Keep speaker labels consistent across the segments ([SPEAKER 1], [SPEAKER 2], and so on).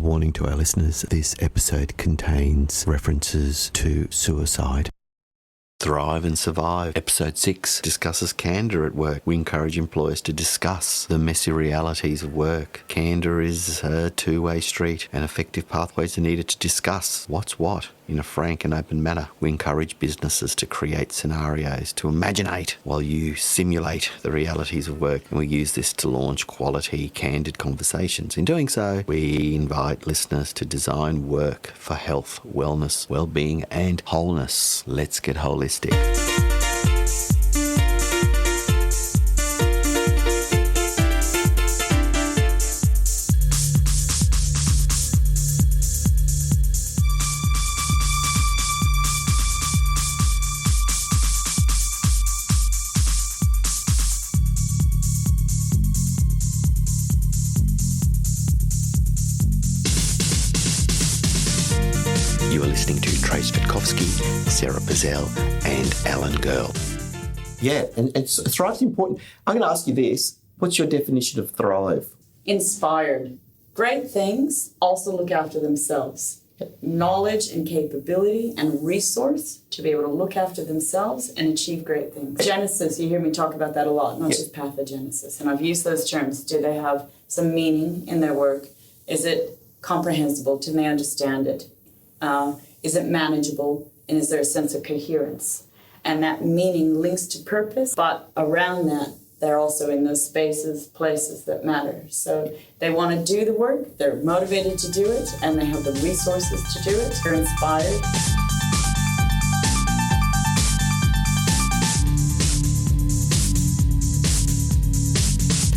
[SPEAKER 1] warning to our listeners, this episode contains references to suicide. Thrive and Survive, Episode 6, discusses candor at work. We encourage employers to discuss the messy realities of work. Candor is a two-way street, and effective pathways are needed to discuss what's what in a frank and open manner. We encourage businesses to create scenarios, to imaginate while you simulate the realities of work, and we use this to launch quality, candid conversations. In doing so, we invite listeners to design work for health, wellness, wellbeing, and wholeness. Let's get holistic. You are listening to Trace Vitkovsky, Sarah Bazell, and Alan Girl.
[SPEAKER 2] Yeah, and thrive's important. I'm going to ask you this. What's your definition of thrive?
[SPEAKER 3] Inspired. Great things also look after themselves. Knowledge and capability and resource to be able to look after themselves and achieve great things. Genesis, you hear me talk about that a lot, not just pathogenesis. And I've used those terms. Do they have some meaning in their work? Is it comprehensible? Do they understand it? Is it manageable? And is there a sense of coherence? And that meaning links to purpose, but around that, they're also in those spaces, places that matter. So they want to do the work, they're motivated to do it, and they have the resources to do it. They're inspired.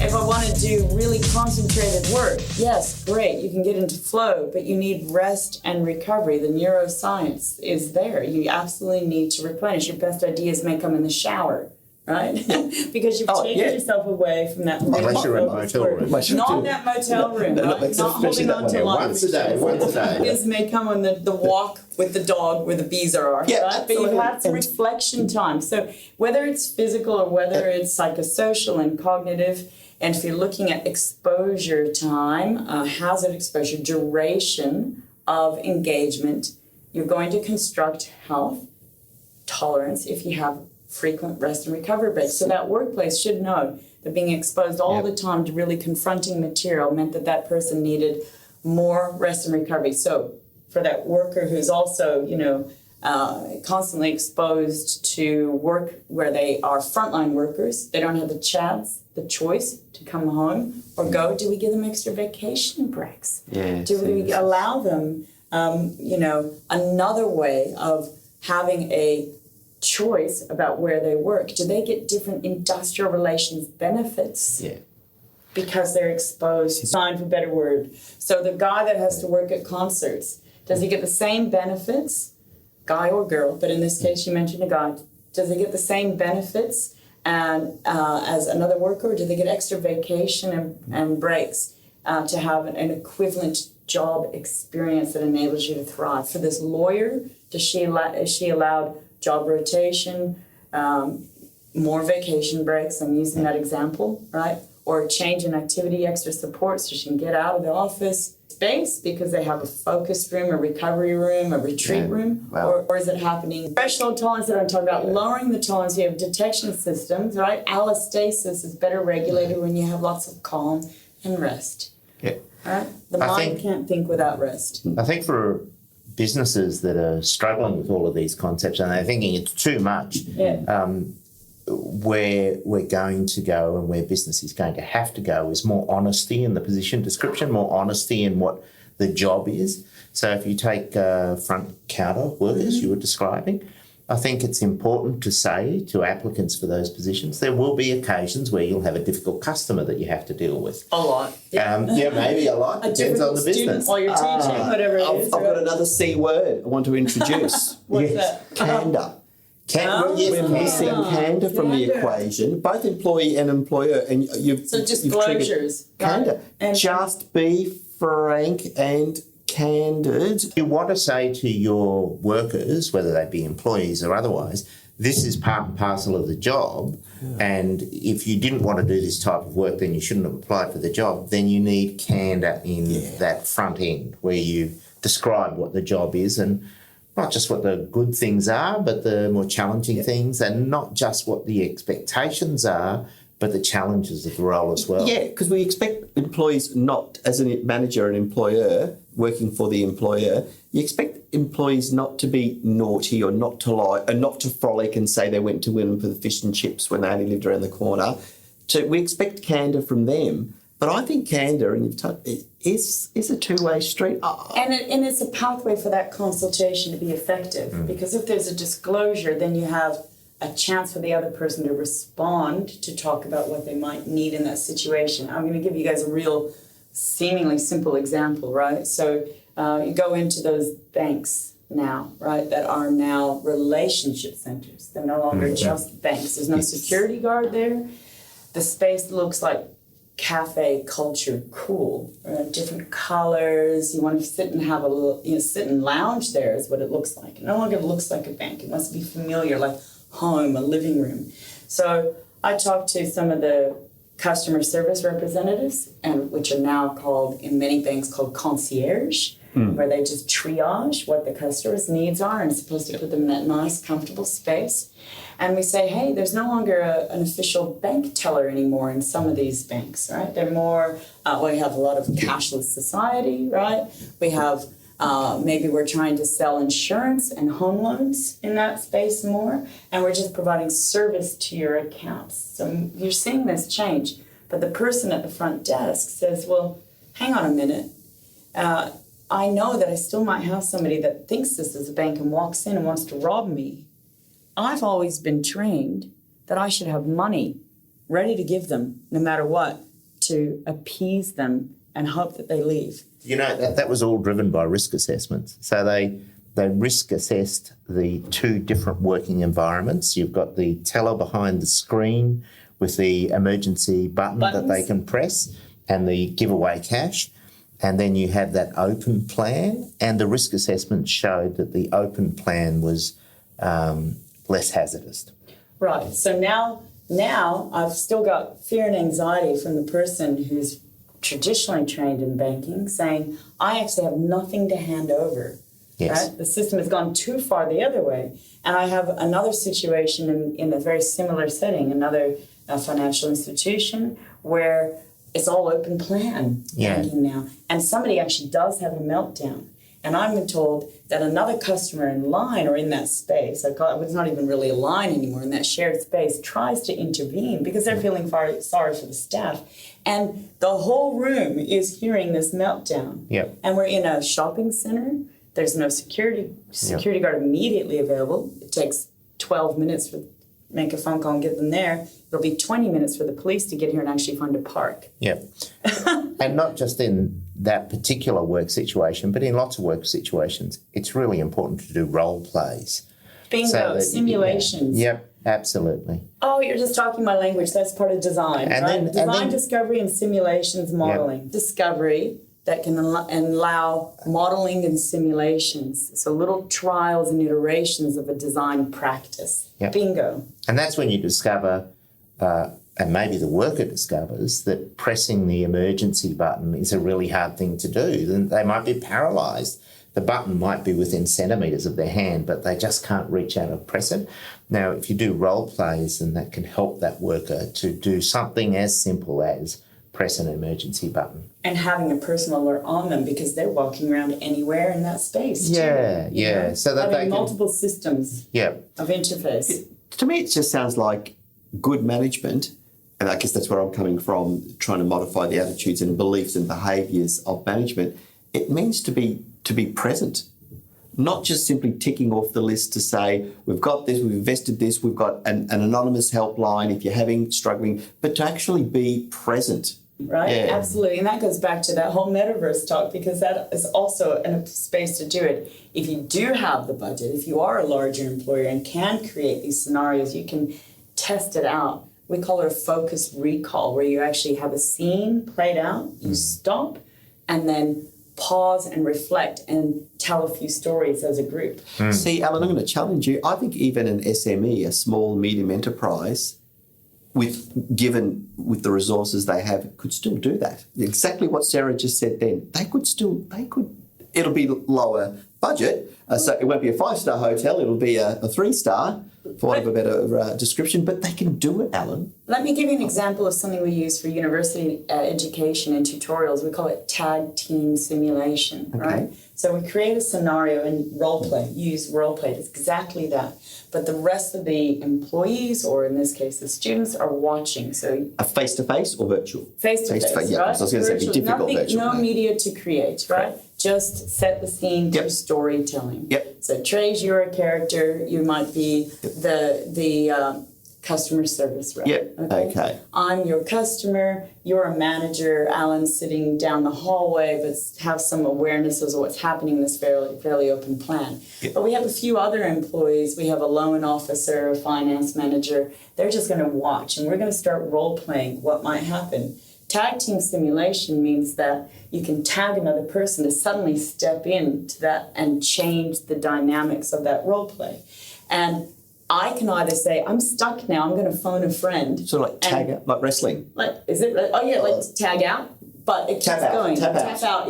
[SPEAKER 3] If I want to do really concentrated work, yes, great, you can get into flow, but you need rest and recovery. The neuroscience is there. You absolutely need to replenish. Your best ideas may come in the shower, right? Because you've taken yourself away from that.
[SPEAKER 4] Unless you're in a motel room.
[SPEAKER 3] Not in that motel room, right? Not holding on to life.
[SPEAKER 4] Once a day.
[SPEAKER 3] Ideas may come on the walk with the dog where the bees are, right? But you've had some reflection time. So whether it's physical or whether it's psychosocial and cognitive, and if you're looking at exposure time, hazard exposure, duration of engagement, you're going to construct health, tolerance if you have frequent rest and recovery breaks. So that workplace should know that being exposed all the time to really confronting material meant that that person needed more rest and recovery. So for that worker who's also, constantly exposed to work where they are frontline workers, they don't have the choice to come home or go. Do we give them extra vacation breaks? Do we allow them, another way of having a choice about where they work? Do they get different industrial relations benefits? Because they're exposed, sign for better word. So the guy that has to work at concerts, does he get the same benefits, guy or girl, but in this case you mentioned a guy, does he get the same benefits as another worker, or do they get extra vacation and breaks to have an equivalent job experience that enables you to thrive? For this lawyer, is she allowed job rotation, more vacation breaks? I'm using that example, right? Or a change in activity, extra support so she can get out of the office space because they have a focus room, a recovery room, a retreat room, or is it happening? Professional tolerance that I'm talking about, lowering the tolerance. You have detection systems, right? Allostasis is better regulated when you have lots of calm and rest. Right? The mind can't think without rest.
[SPEAKER 4] I think for businesses that are struggling with all of these concepts and they're thinking it's too much, where we're going to go and where business is going to have to go is more honesty in the position description, more honesty in what the job is. So if you take front counter workers you were describing, I think it's important to say to applicants for those positions, there will be occasions where you'll have a difficult customer that you have to deal with.
[SPEAKER 3] A lot.
[SPEAKER 4] Maybe a lot. Depends on the business.
[SPEAKER 3] While you're teaching, whatever it is.
[SPEAKER 2] I've got another C word I want to introduce.
[SPEAKER 3] What's that?
[SPEAKER 2] Candor.
[SPEAKER 4] We're
[SPEAKER 2] missing candor from the equation, both employee and employer. And you've
[SPEAKER 3] disclosures.
[SPEAKER 2] Candor. And just be frank and candid.
[SPEAKER 4] You want to say to your workers, whether they be employees or otherwise, this is part and parcel of the job. And if you didn't want to do this type of work, then you shouldn't have applied for the job. Then you need candor in that front end where you describe what the job is and not just what the good things are, but the more challenging things, and not just what the expectations are, but the challenges of the role as well.
[SPEAKER 2] Yeah, because we expect employees not, as a manager and employer, working for the employer, you expect employees not to be naughty or not to lie and not to frolic and say they went to Wynnum for the fish and chips when they only lived around the corner. We expect candour from them. But I think candour, and is a two-way street.
[SPEAKER 3] And it's a pathway for that consultation to be effective. Because if there's a disclosure, then you have a chance for the other person to respond, to talk about what they might need in that situation. I'm going to give you guys a real seemingly simple example, right? So you go into those banks now, right, that are now relationship centres. They're no longer just banks. There's no security guard there. The space looks like cafe culture, cool, different colors. You want to sit and have a little, sit and lounge there is what it looks like. It no longer looks like a bank. It must be familiar, like home, a living room. So I talked to some of the customer service representatives, and which are now called, in many banks, called concierge, where they just triage what the customer's needs are and are supposed to put them in that nice, comfortable space. And we say, hey, there's no longer an official bank teller anymore in some of these banks, right? They're more, we have a lot of cashless society, right? We have, maybe we're trying to sell insurance and home loans in that space more, and we're just providing service to your accounts. So you're seeing this change. But the person at the front desk says, well, hang on a minute. I know that I still might have somebody that thinks this is a bank and walks in and wants to rob me. I've always been trained that I should have money ready to give them no matter what to appease them and hope that they leave.
[SPEAKER 4] You know, that was all driven by risk assessments. So they risk assessed the two different working environments. You've got the teller behind the screen with the emergency button that they can press and the giveaway cash. And then you have that open plan, and the risk assessment showed that the open plan was less hazardous.
[SPEAKER 3] Right. So now I've still got fear and anxiety from the person who's traditionally trained in banking saying, I actually have nothing to hand over.
[SPEAKER 4] Yes.
[SPEAKER 3] Right? The system has gone too far the other way. And I have another situation in a very similar setting, another financial institution where it's all open plan banking now. And somebody actually does have a meltdown. And I'm told that another customer in line or in that space, it's not even really a line anymore, in that shared space, tries to intervene because they're feeling sorry for the staff. And the whole room is hearing this meltdown.
[SPEAKER 4] Yep.
[SPEAKER 3] And we're in a shopping center. There's no security guard immediately available. It takes 12 minutes to make a phone call and get them there. It'll be 20 minutes for the police to get here and actually find a park.
[SPEAKER 4] Yep. And not just in that particular work situation, but in lots of work situations, it's really important to do role plays.
[SPEAKER 3] Bingo, simulations.
[SPEAKER 4] Yep, absolutely.
[SPEAKER 3] Oh, you're just talking my language. That's part of design,
[SPEAKER 4] and
[SPEAKER 3] right?
[SPEAKER 4] Then,
[SPEAKER 3] discovery, and simulations modeling. Yep. Discovery that can allow modeling and simulations. So little trials and iterations of a design practice.
[SPEAKER 4] Yep.
[SPEAKER 3] Bingo.
[SPEAKER 4] And that's when you discover, and maybe the worker discovers, that pressing the emergency button is a really hard thing to do. Then they might be paralysed. The button might be within centimetres of their hand, but they just can't reach out and press it. Now, if you do role plays, then that can help that worker to do something as simple as press an emergency button.
[SPEAKER 3] And having a personal alert on them because they're walking around anywhere in that space.
[SPEAKER 4] Yeah,
[SPEAKER 3] too,
[SPEAKER 4] yeah.
[SPEAKER 3] Know?
[SPEAKER 4] So that
[SPEAKER 3] having
[SPEAKER 4] they can,
[SPEAKER 3] multiple systems of interface.
[SPEAKER 2] To me, it just sounds like good management, and I guess that's where I'm coming from, trying to modify the attitudes and beliefs and behaviours of management. It means to be present, not just simply ticking off the list to say, we've got this, we've invested this, we've got an anonymous helpline if you're struggling, but to actually be present.
[SPEAKER 3] Right, yeah. Absolutely. And that goes back to that whole metaverse talk, because that is also a space to do it. If you do have the budget, if you are a larger employer and can create these scenarios, you can test it out. We call it a focused recall, where you actually have a scene played out, you stop, and then pause and reflect and tell a few stories as a group.
[SPEAKER 2] See, Alan, I'm going to challenge you. I think even an SME, a small, medium enterprise, with the resources they have, could still do that. Exactly what Sarah just said then. It'll be lower budget, so it won't be a 5-star hotel, it'll be a 3-star, for want of a better description, but they can do it, Alan.
[SPEAKER 3] Let me give you an example of something we use for university education and tutorials. We call it tag team simulation, right? So we create a scenario and role play, use role play. It's exactly that. But the rest of the employees, or in this case the students, are watching. So
[SPEAKER 2] a face-to-face or virtual?
[SPEAKER 3] Face-to-face,
[SPEAKER 2] yeah,
[SPEAKER 3] right?
[SPEAKER 2] I was going to say, it'd be difficult virtual.
[SPEAKER 3] No media to create, right? Just set the scene through storytelling. So Trey, you're a character. You might be the customer service rep. Okay. I'm your customer. You're a manager. Alan's sitting down the hallway, but have some awareness of what's happening in this fairly open plan. But we have a few other employees. We have a loan officer, a finance manager. They're just going to watch, and we're going to start role-playing what might happen. Tag team simulation means that you can tag another person to suddenly step into that and change the dynamics of that role play. And I can either say, I'm stuck now, I'm going to phone a friend.
[SPEAKER 2] Sort of like tag out, like wrestling.
[SPEAKER 3] Like, is it? Oh, yeah, like tag out. But it keeps going.
[SPEAKER 2] Tap out.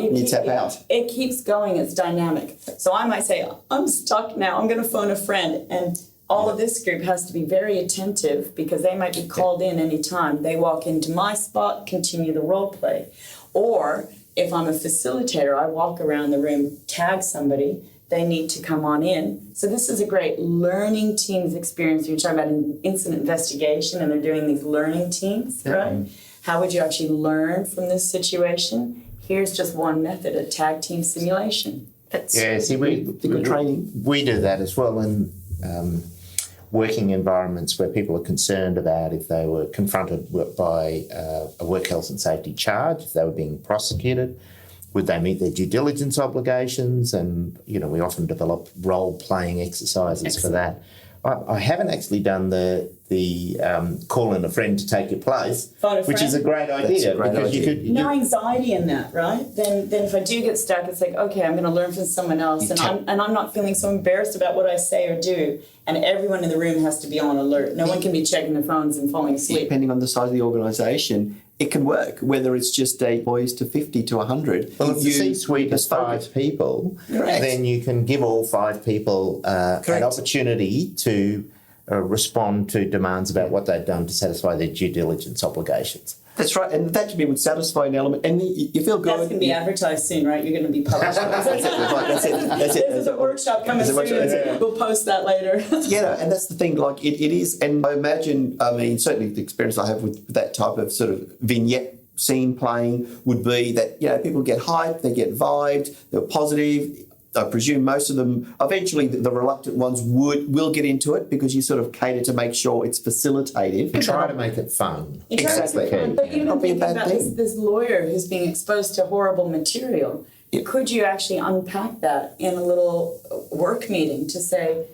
[SPEAKER 3] It keeps going. It's dynamic. So I might say, I'm stuck now, I'm going to phone a friend. And all of this group has to be very attentive because they might be called in anytime. They walk into my spot, continue the role play. Or if I'm a facilitator, I walk around the room, tag somebody, they need to come on in. So this is a great learning teams experience. You're talking about an incident investigation and they're doing these learning teams, right? How would you actually learn from this situation? Here's just one method, a tag team simulation.
[SPEAKER 4] We do that as well in working environments where people are concerned about if they were confronted by a work health and safety charge, if they were being prosecuted, would they meet their due diligence obligations? And, we often develop role-playing exercises for that. I haven't actually done the call in a friend to take your place, which is a great idea.
[SPEAKER 3] No anxiety in that, right? Then if I do get stuck, it's like, okay, I'm going to learn from someone else, and I'm not feeling so embarrassed about what I say or do. And everyone in the room has to be on alert. No one can be checking their phones and falling asleep.
[SPEAKER 2] Depending on the size of the organisation, it can work, whether it's just boys to 50 to 100.
[SPEAKER 4] Well, if the C-suite is 5 people, then you can give all 5 people an opportunity to respond to demands about what they've done to satisfy their due diligence obligations.
[SPEAKER 2] That's right, and that to me would satisfy an element, and you feel good.
[SPEAKER 3] That's going to be advertised soon, right? You're going to be published.
[SPEAKER 2] That's it.
[SPEAKER 3] There's a workshop coming soon. We'll post that later.
[SPEAKER 2] And that's the thing. Like it is, and I imagine. I mean, certainly the experience I have with that type of sort of vignette scene playing would be that people get hyped, they get vibed, they're positive. I presume most of them, eventually the reluctant ones will get into it because you sort of cater to make sure it's facilitative.
[SPEAKER 4] You try to make it fun.
[SPEAKER 2] Exactly.
[SPEAKER 3] But even thinking about this lawyer who's being exposed to horrible material, could you actually unpack that in a little work meeting to say,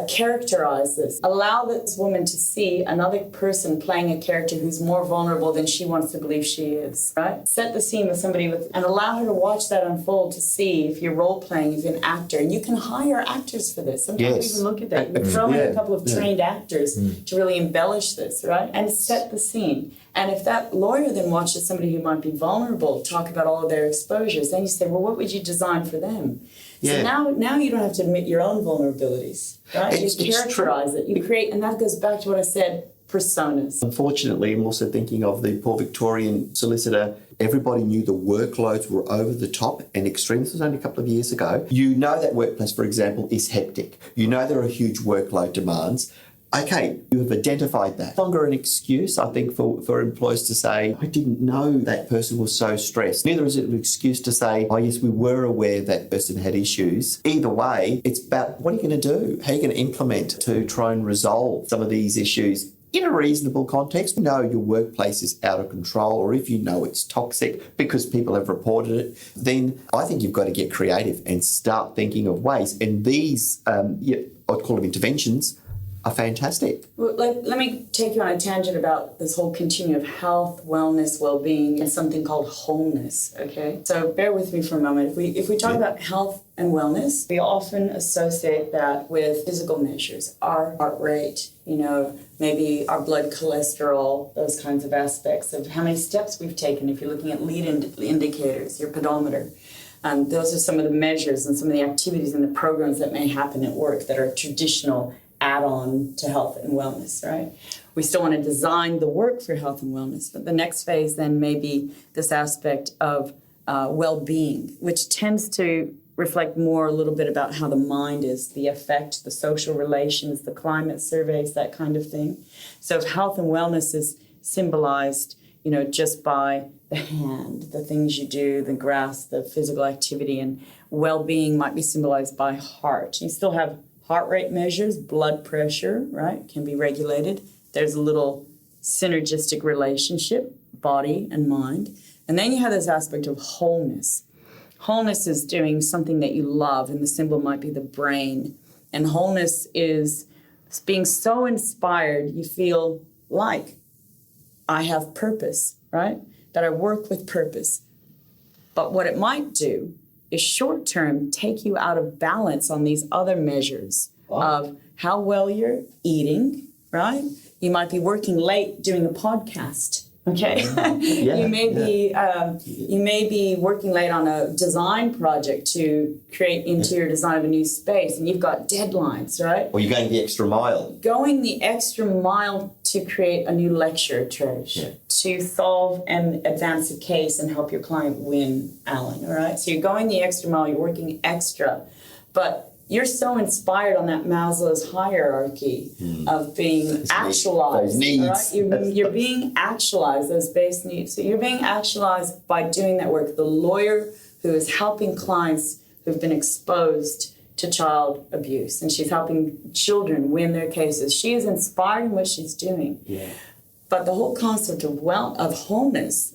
[SPEAKER 3] characterize this. Allow this woman to see another person playing a character who's more vulnerable than she wants to believe she is, right? Set the scene with somebody and allow her to watch that unfold to see if you're role-playing, if you're an actor. And you can hire actors for this. Sometimes we even look at that. You can throw in a couple of trained actors to really embellish this, right? And set the scene. And if that lawyer then watches somebody who might be vulnerable talk about all of their exposures, then you say, well, what would you design for them? So now you don't have to admit your own vulnerabilities, right? You characterize it. You create, and that goes back to what I said, personas.
[SPEAKER 2] Unfortunately, I'm also thinking of the poor Victorian solicitor. Everybody knew the workloads were over the top and extreme. This was only a couple of years ago. You know that workplace, for example, is hectic. You know there are huge workload demands. Okay, you have identified that. No longer an excuse, I think, for employers to say, I didn't know that person was so stressed. Neither is it an excuse to say, oh, yes, we were aware that person had issues. Either way, it's about what are you going to do? How are you going to implement to try and resolve some of these issues in a reasonable context? You know your workplace is out of control, or if you know it's toxic because people have reported it, then I think you've got to get creative and start thinking of ways. And these, I'd call them interventions, are fantastic.
[SPEAKER 3] Well, let me take you on a tangent about this whole continuum of health, wellness, well-being, and something called wholeness, okay? So bear with me for a moment. If we talk about health and wellness, we often associate that with physical measures, our heart rate, maybe our blood cholesterol, those kinds of aspects of how many steps we've taken. If you're looking at lead indicators, your pedometer. Those are some of the measures and some of the activities and the programs that may happen at work that are traditional add-on to health and wellness, right? We still want to design the work for health and wellness, but the next phase then may be this aspect of well-being, which tends to reflect more a little bit about how the mind is, the affect, the social relations, the climate surveys, that kind of thing. So if health and wellness is symbolized, just by the hand, the things you do, the grasp, the physical activity, and well-being might be symbolized by heart. You still have heart rate measures, blood pressure, right, can be regulated. There's a little synergistic relationship, body and mind. And then you have this aspect of wholeness. Wholeness is doing something that you love, and the symbol might be the brain. And wholeness is being so inspired, you feel like I have purpose, right? That I work with purpose. But what it might do is short-term take you out of balance on these other measures of how well you're eating, right? You might be working late doing a podcast, okay? You may be working late on a design project to create interior design of a new space, and you've got deadlines, right?
[SPEAKER 2] Or you're going the extra mile.
[SPEAKER 3] Going the extra mile to create a new lecture, Trish, to solve and advance a case and help your client win, Alan, all right? So you're going the extra mile, you're working extra, but you're so inspired on that Maslow's hierarchy of being actualized. Those needs. Right? You're being actualized, those base needs. So you're being actualized by doing that work. The lawyer who is helping clients who've been exposed to child abuse, and she's helping children win their cases. She is inspired in what she's doing. Yeah. But the whole concept of wholeness,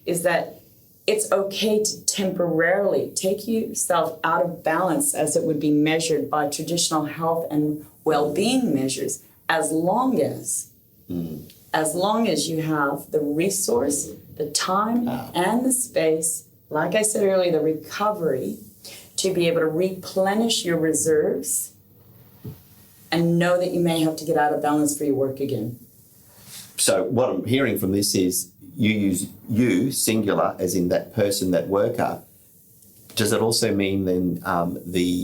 [SPEAKER 3] is that it's okay to temporarily take yourself out of balance as it would be measured by traditional health and well-being measures, as long as you have the resource, the time, and the space, like I said earlier, the recovery, to be able to replenish your reserves and know that you may have to get out of balance for your work again.
[SPEAKER 2] So what I'm hearing from this is you use you, singular, as in that person, that worker. Does it also mean then the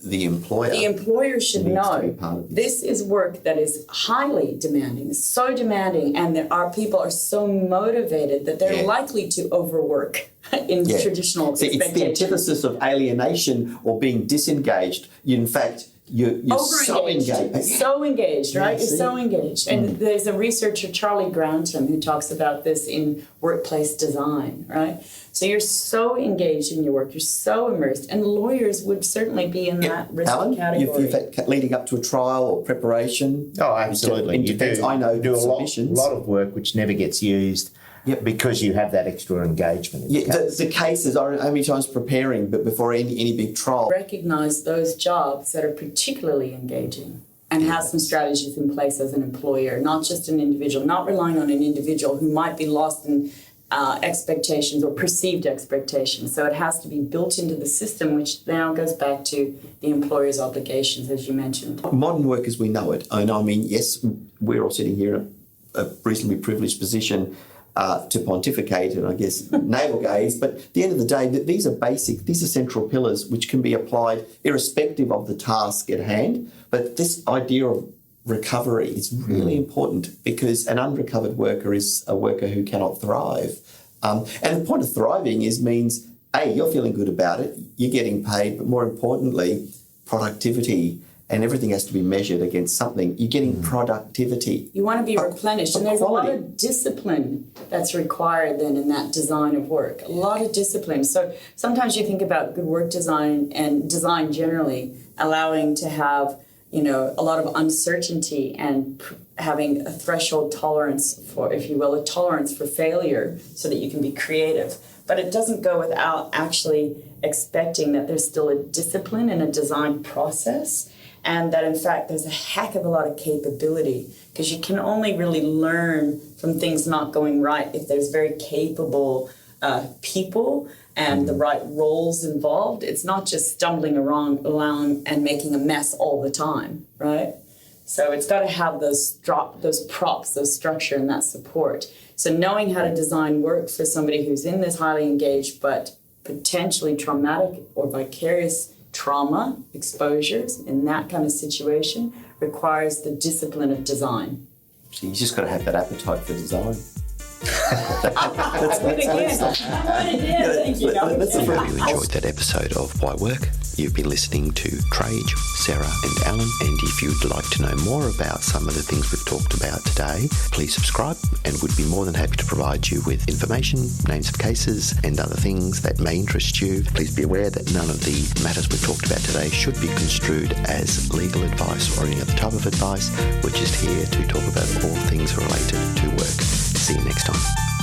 [SPEAKER 2] employer?
[SPEAKER 3] The employer should know this is work that is highly demanding, so demanding, and our people are so motivated that they're likely to overwork in traditional expectations.
[SPEAKER 2] It's the antithesis of alienation or being disengaged. In fact, you're so engaged.
[SPEAKER 3] So engaged, right? You're so engaged. And there's a researcher, Charlie Grantham, who talks about this in workplace design, right? So you're so engaged in your work, you're so immersed, and lawyers would certainly be in that risk category.
[SPEAKER 2] You've had leading up to a trial or preparation.
[SPEAKER 4] Oh, absolutely.
[SPEAKER 2] You do a lot of
[SPEAKER 4] work which never gets used. Yep. Because you have that extra engagement.
[SPEAKER 2] The cases, I how many times preparing, but before any big trial.
[SPEAKER 3] Recognize those jobs that are particularly engaging and have some strategies in place as an employer, not just an individual, not relying on an individual who might be lost in expectations or perceived expectations. So it has to be built into the system, which now goes back to the employer's obligations, as you mentioned.
[SPEAKER 2] Modern work as we know it, I mean, yes, we're all sitting here in a reasonably privileged position to pontificate and I guess navel gaze, but at the end of the day, these are central pillars which can be applied irrespective of the task at hand. But this idea of recovery is really important, because an unrecovered worker is a worker who cannot thrive. And the point of thriving means A, you're feeling good about it, you're getting paid, but more importantly, productivity. And everything has to be measured against something. You're getting productivity.
[SPEAKER 3] You want to be replenished. And there's a lot of discipline that's required then in that design of work. A lot of discipline. So sometimes you think about good work design and design generally allowing to have, a lot of uncertainty and having a threshold tolerance for, if you will, a tolerance for failure so that you can be creative. But it doesn't go without actually expecting that there's still a discipline and a design process. and that in fact there's a heck of a lot of capability, because you can only really learn from things not going right if there's very capable people and the right roles involved. It's not just stumbling around and making a mess all the time, right? So it's got to have those props, those structure and that support. So knowing how to design work for somebody who's in this highly engaged but potentially traumatic or vicarious trauma exposures in that kind of situation requires the discipline of design.
[SPEAKER 2] So you just got to have that appetite for design.
[SPEAKER 3] I win again. Thank you.
[SPEAKER 1] I hope you enjoyed that episode of Why Work. You've been listening to Trage, Sarah and Alan, and if you'd like to know more about some of the things we've talked about today, please subscribe, and we'd be more than happy to provide you with information, names of cases and other things that may interest you. Please be aware that none of the matters we've talked about today should be construed as legal advice or any other type of advice. We're just here to talk about all things related to work. See you next time.